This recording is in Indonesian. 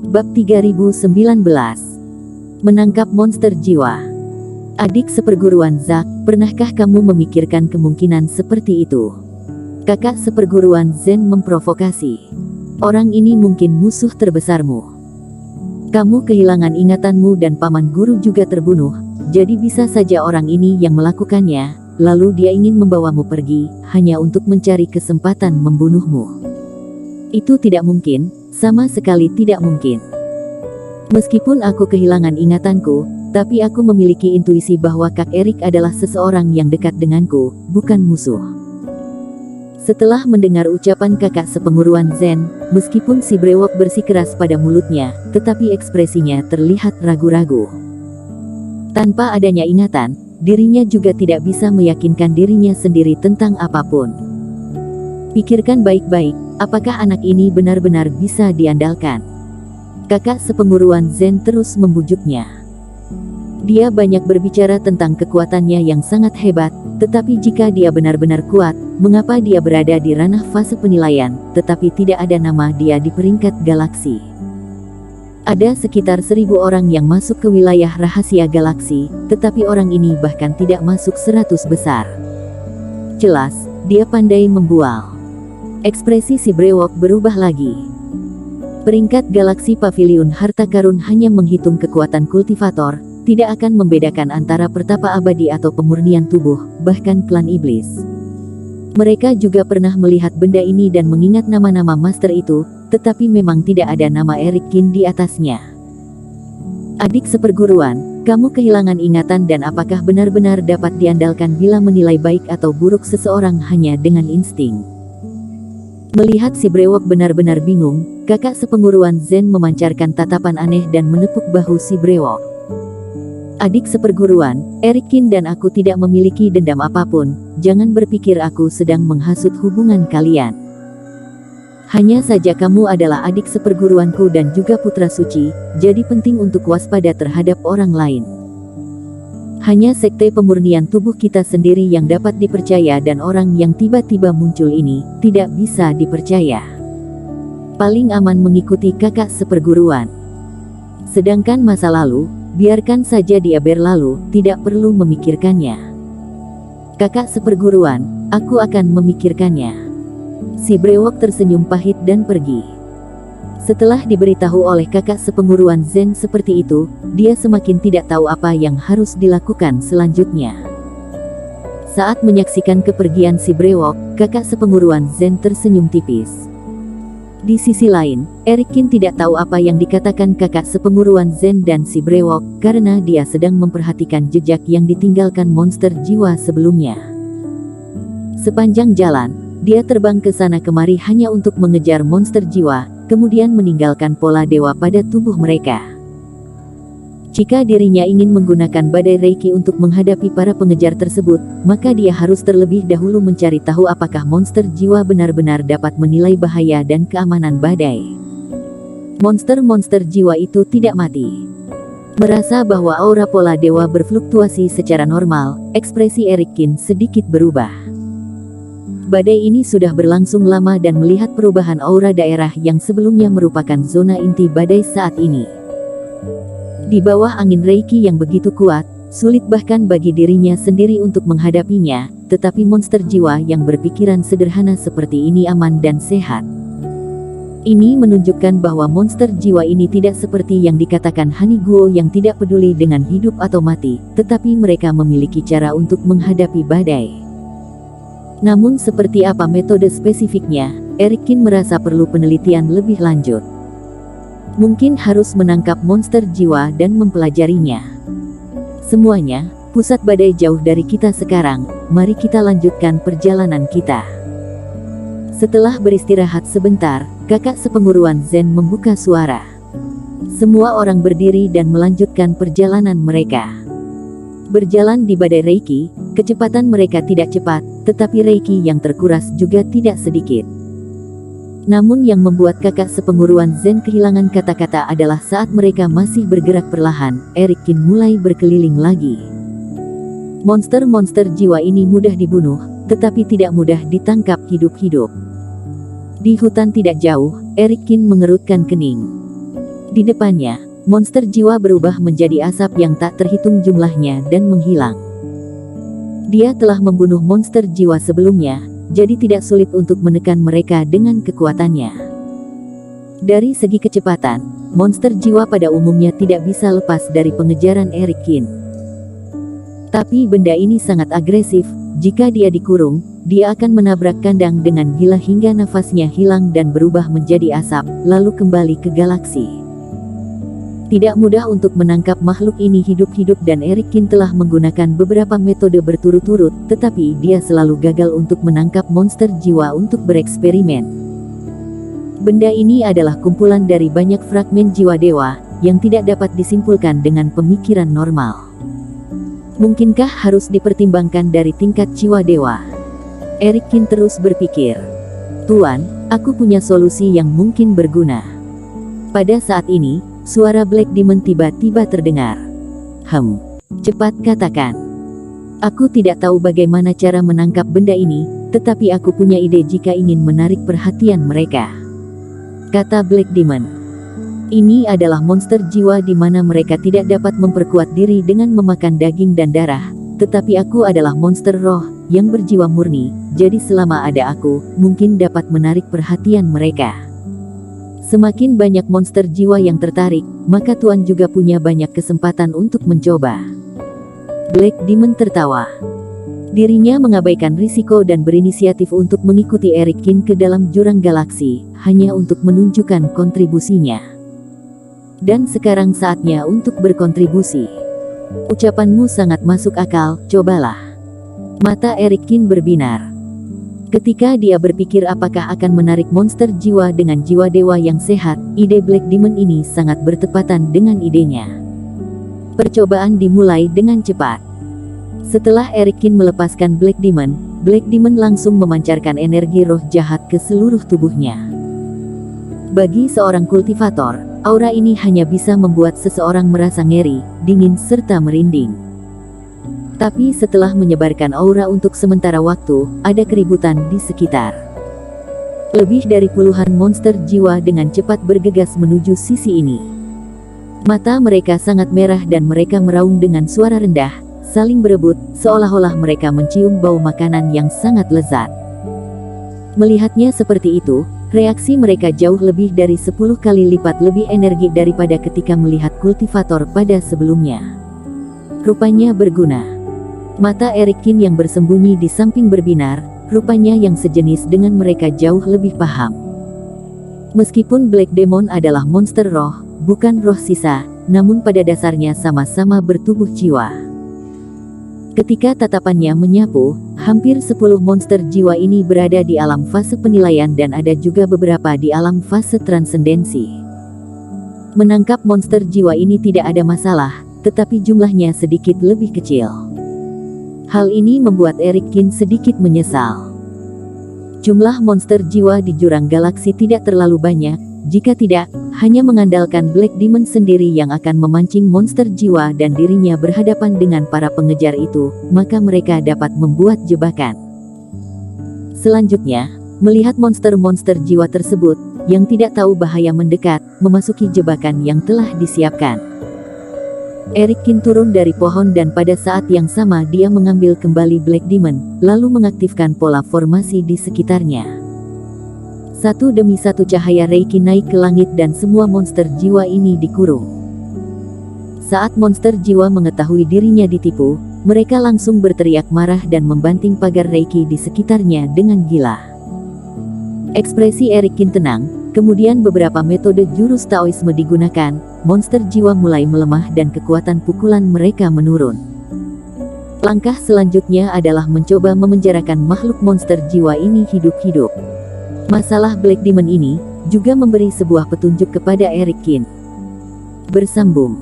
Bab 3019. Menangkap monster jiwa. Adik seperguruan Zack, pernahkah kamu memikirkan kemungkinan seperti itu? Kakak seperguruan Zen memprovokasi. Orang ini mungkin musuh terbesarmu. Kamu kehilangan ingatanmu dan paman guru juga terbunuh, jadi bisa saja orang ini yang melakukannya, lalu dia ingin membawamu pergi, hanya untuk mencari kesempatan membunuhmu. Itu tidak mungkin, sama sekali tidak mungkin. Meskipun aku kehilangan ingatanku, tapi aku memiliki intuisi bahwa Kak Erik adalah seseorang yang dekat denganku, bukan musuh. Setelah mendengar ucapan kakak sepenguruan Zen, meskipun si brewok bersikeras pada mulutnya, tetapi ekspresinya terlihat ragu-ragu. Tanpa adanya ingatan, dirinya juga tidak bisa meyakinkan dirinya sendiri tentang apapun. Pikirkan baik-baik, apakah anak ini benar-benar bisa diandalkan? Kakak sepenguruan Zen terus membujuknya. Dia banyak berbicara tentang kekuatannya yang sangat hebat, tetapi jika dia benar-benar kuat, mengapa dia berada di ranah fase penilaian, tetapi tidak ada nama dia di peringkat galaksi? Ada sekitar 1000 orang yang masuk ke wilayah rahasia galaksi, tetapi orang ini bahkan tidak masuk 100 besar. Jelas, dia pandai membual. Ekspresi si brewok berubah lagi. Peringkat galaksi pavilion harta karun hanya menghitung kekuatan kultivator, tidak akan membedakan antara pertapa abadi atau pemurnian tubuh, bahkan klan iblis. Mereka juga pernah melihat benda ini dan mengingat nama-nama master itu, tetapi memang tidak ada nama Erik Kin di atasnya. Adik seperguruan, kamu kehilangan ingatan dan apakah benar-benar dapat diandalkan bila menilai baik atau buruk seseorang hanya dengan insting? Melihat si brewok benar-benar bingung, kakak sepenguruan Zen memancarkan tatapan aneh dan menepuk bahu si brewok. Adik seperguruan, Erik Kin dan aku tidak memiliki dendam apapun, jangan berpikir aku sedang menghasut hubungan kalian. Hanya saja kamu adalah adik seperguruanku dan juga putra suci, jadi penting untuk waspada terhadap orang lain. Hanya sekte pemurnian tubuh kita sendiri yang dapat dipercaya dan orang yang tiba-tiba muncul ini, tidak bisa dipercaya. Paling aman mengikuti kakak seperguruan. Sedangkan masa lalu, biarkan saja dia berlalu, tidak perlu memikirkannya. Kakak seperguruan, aku akan memikirkannya. Si brewok tersenyum pahit dan pergi. Setelah diberitahu oleh kakak sepenguruan Zen seperti itu, dia semakin tidak tahu apa yang harus dilakukan selanjutnya. Saat menyaksikan kepergian si brewok, kakak sepenguruan Zen tersenyum tipis. Di sisi lain, Erik Kin tidak tahu apa yang dikatakan kakak sepenguruan Zen dan si brewok, karena dia sedang memperhatikan jejak yang ditinggalkan monster jiwa sebelumnya. Sepanjang jalan, dia terbang ke sana kemari hanya untuk mengejar monster jiwa, kemudian meninggalkan pola dewa pada tubuh mereka. Jika dirinya ingin menggunakan badai Reiki untuk menghadapi para pengejar tersebut, maka dia harus terlebih dahulu mencari tahu apakah monster jiwa benar-benar dapat menilai bahaya dan keamanan badai. Monster-monster jiwa itu tidak mati. Merasa bahwa aura pola dewa berfluktuasi secara normal, ekspresi Erik Kin sedikit berubah. Badai ini sudah berlangsung lama dan melihat perubahan aura daerah yang sebelumnya merupakan zona inti badai saat ini. Di bawah angin Reiki yang begitu kuat, sulit bahkan bagi dirinya sendiri untuk menghadapinya, tetapi monster jiwa yang berpikiran sederhana seperti ini aman dan sehat. Ini menunjukkan bahwa monster jiwa ini tidak seperti yang dikatakan Haniguo yang tidak peduli dengan hidup atau mati, tetapi mereka memiliki cara untuk menghadapi badai. Namun seperti apa metode spesifiknya, Erik Kin merasa perlu penelitian lebih lanjut. Mungkin harus menangkap monster jiwa dan mempelajarinya. Semuanya, pusat badai jauh dari kita sekarang, mari kita lanjutkan perjalanan kita. Setelah beristirahat sebentar, kakak sepenguruan Zen membuka suara. Semua orang berdiri dan melanjutkan perjalanan mereka. Berjalan di badai Reiki, kecepatan mereka tidak cepat, tetapi Reiki yang terkuras juga tidak sedikit. Namun yang membuat kakak sepenguruan Zen kehilangan kata-kata adalah saat mereka masih bergerak perlahan, Erik Kin mulai berkeliling lagi. Monster-monster jiwa ini mudah dibunuh, tetapi tidak mudah ditangkap hidup-hidup. Di hutan tidak jauh, Erik Kin mengerutkan kening. Di depannya, monster jiwa berubah menjadi asap yang tak terhitung jumlahnya dan menghilang. Dia telah membunuh monster jiwa sebelumnya, jadi tidak sulit untuk menekan mereka dengan kekuatannya. Dari segi kecepatan, monster jiwa pada umumnya tidak bisa lepas dari pengejaran Eric Kin. Tapi benda ini sangat agresif, jika dia dikurung, dia akan menabrak kandang dengan gila hingga nafasnya hilang dan berubah menjadi asap, lalu kembali ke galaksi. Tidak mudah untuk menangkap makhluk ini hidup-hidup dan Eric Kin telah menggunakan beberapa metode berturut-turut, tetapi dia selalu gagal untuk menangkap monster jiwa untuk bereksperimen. Benda ini adalah kumpulan dari banyak fragmen jiwa dewa, yang tidak dapat disimpulkan dengan pemikiran normal. Mungkinkah harus dipertimbangkan dari tingkat jiwa dewa? Eric Kin terus berpikir. Tuan, aku punya solusi yang mungkin berguna. Pada saat ini, suara Black Demon tiba-tiba terdengar. Cepat katakan. Aku tidak tahu bagaimana cara menangkap benda ini, tetapi aku punya ide jika ingin menarik perhatian mereka. Kata Black Demon. Ini adalah monster jiwa di mana mereka tidak dapat memperkuat diri dengan memakan daging dan darah, tetapi aku adalah monster roh, yang berjiwa murni, jadi selama ada aku, mungkin dapat menarik perhatian mereka. Semakin banyak monster jiwa yang tertarik, maka Tuan juga punya banyak kesempatan untuk mencoba. Black Demon tertawa. Dirinya mengabaikan risiko dan berinisiatif untuk mengikuti Eric Kin ke dalam jurang galaksi, hanya untuk menunjukkan kontribusinya. Dan sekarang saatnya untuk berkontribusi. Ucapanmu sangat masuk akal, cobalah. Mata Eric Kin berbinar. Ketika dia berpikir apakah akan menarik monster jiwa dengan jiwa dewa yang sehat, ide Black Demon ini sangat bertepatan dengan idenya. Percobaan dimulai dengan cepat. Setelah Eric Kin melepaskan Black Demon langsung memancarkan energi roh jahat ke seluruh tubuhnya. Bagi seorang kultivator, aura ini hanya bisa membuat seseorang merasa ngeri, dingin serta merinding. Tapi setelah menyebarkan aura untuk sementara waktu, ada keributan di sekitar. Lebih dari puluhan monster jiwa dengan cepat bergegas menuju sisi ini. Mata mereka sangat merah dan mereka meraung dengan suara rendah, saling berebut, seolah-olah mereka mencium bau makanan yang sangat lezat. Melihatnya seperti itu, reaksi mereka jauh lebih dari 10 kali lipat lebih energi daripada ketika melihat kultivator pada sebelumnya. Rupanya berguna. Mata Eric Kin yang bersembunyi di samping berbinar, rupanya yang sejenis dengan mereka jauh lebih paham. Meskipun Black Demon adalah monster roh, bukan roh sisa, namun pada dasarnya sama-sama bertubuh jiwa. Ketika tatapannya menyapu, hampir 10 monster jiwa ini berada di alam fase penilaian dan ada juga beberapa di alam fase transendensi. Menangkap monster jiwa ini tidak ada masalah, tetapi jumlahnya sedikit lebih kecil. Hal ini membuat Eric Kin sedikit menyesal. Jumlah monster jiwa di jurang galaksi tidak terlalu banyak, jika tidak, hanya mengandalkan Black Demon sendiri yang akan memancing monster jiwa dan dirinya berhadapan dengan para pengejar itu, maka mereka dapat membuat jebakan. Selanjutnya, melihat monster-monster jiwa tersebut, yang tidak tahu bahaya mendekat, memasuki jebakan yang telah disiapkan. Eric Kin turun dari pohon dan pada saat yang sama dia mengambil kembali Black Demon, lalu mengaktifkan pola formasi di sekitarnya. Satu demi satu cahaya Reiki naik ke langit dan semua monster jiwa ini dikurung. Saat monster jiwa mengetahui dirinya ditipu, mereka langsung berteriak marah dan membanting pagar Reiki di sekitarnya dengan gila. Ekspresi Eric Kin tenang, kemudian beberapa metode jurus Taoisme digunakan, monster jiwa mulai melemah dan kekuatan pukulan mereka menurun. Langkah selanjutnya adalah mencoba memenjarakan makhluk monster jiwa ini hidup-hidup. Masalah Black Demon ini juga memberi sebuah petunjuk kepada Eric Kin. Bersambung.